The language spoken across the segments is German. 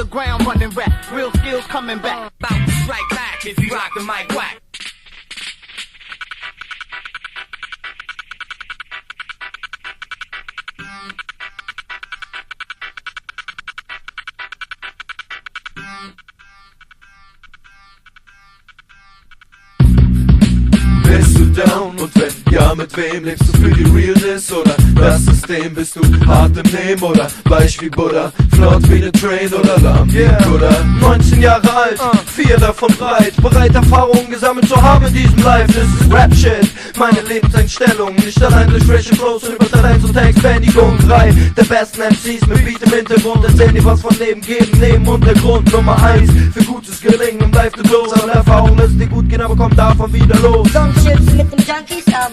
underground running rap, real skills coming back. Bout to strike back if you rock the mic whack. Bist du down? Und wenn ja, mit wem lebst du für die Realness? Oder das System, bist du hart im Nehmen? Oder weich wie Buddha, flott wie ne Train oder lahm wie Buddha? 19 Jahre alt, 4 davon bereit Erfahrungen gesammelt zu haben in diesem Life. Das ist Rap-Shit, meine Lebenseinstellung. Nicht allein durch Fresh Flows und über Talent und Textbändigung. 3 der besten MCs mit Beat im Hintergrund erzählen dir was von Leben geben, neben Untergrund. Nummer 1 für gutes Gelingen im Life to Close. Aber Erfahrung lässt dir gut gehen, aber komm davon wieder los. Chips mit dem Junkies am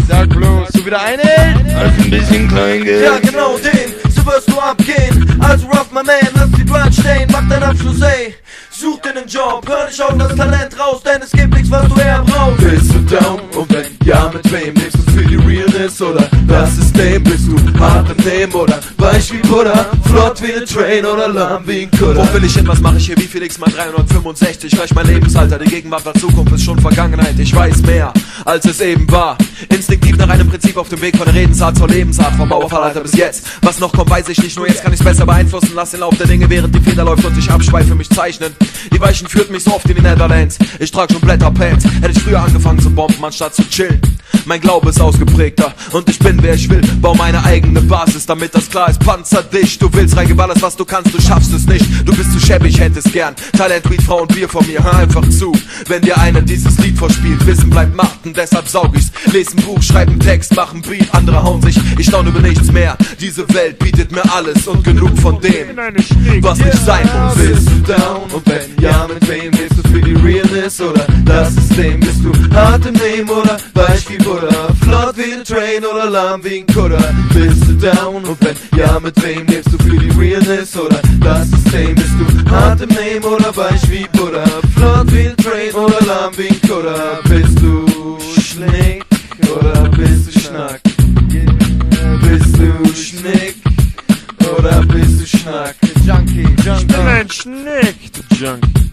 Sag bloß, du wieder einen? Also ein bisschen Kleingeld. Ja genau den, so wirst du abgehen. Also rough my man, lass die Brand stehen. Mach deinen Abschluss ey, such dir einen Job. Hör nicht auf das Talent raus, denn es gibt nichts was du eher brauchst. Bist du down? Und wenn ja, mit wem? Lebst du für die Realness oder das System? Bist du hart im Nehmen oder weich wie Buddha, flott wie ne Train oder lahm wie ein Kutter? Wo will ich hin, was mache ich hier, wie viel x mal 365? Gleich mein Lebensalter, die Gegenwart war Zukunft, ist schon Vergangenheit. Ich weiß mehr, als es eben war. Instinktiv nach einem Prinzip auf dem Weg von der Redensart zur Lebensart. Vom Mauerfallalter bis jetzt, was noch kommt weiß ich nicht. Nur jetzt kann ich's besser beeinflussen, lass den Lauf der Dinge während die Feder läuft und ich abschweife mich zeichnen. Die Weichen führten mich so oft in die Netherlands. Ich trag schon Blätterpads, hätte ich früher angefangen zu bomben, anstatt zu chillen. Mein Glaube ist ausgeprägter und ich bin wer ich will. Bau meine eigene Basis, damit das klar ist, panzerdicht. Du willst reingeballert, was du kannst, du schaffst es nicht. Du bist zu schäbig, hättest gern Talent, Weed, Frau und Bier von mir, hör einfach zu. Wenn dir einer dieses Lied vorspielt, Wissen bleibt Macht und deshalb saug ich's. Lies ein Buch, schreib einen Text, mach ein Beat, andere hauen sich, ich staune über nichts mehr. Diese Welt bietet mir alles und genug von dem, was nicht sein muss. Bist du down? Und wenn ja, mit wem lebst du für die Realness oder das System? Bist du hart im Nehmen oder weich wie Buddha, flott wie ne Train oder lahm wie ein Kutter? Bist du down? Und wenn ja, mit wem lebst du für die Realness oder das System? Bist du hart im Nehmen oder weich wie Buddha, flott wie ne Train oder lahm wie ein Kutter? Bist du Schnick oder bist du Schnack? Bist du Schnick oder bist du Schnack? Junkie, ich bin ein Schnick, du Junkie.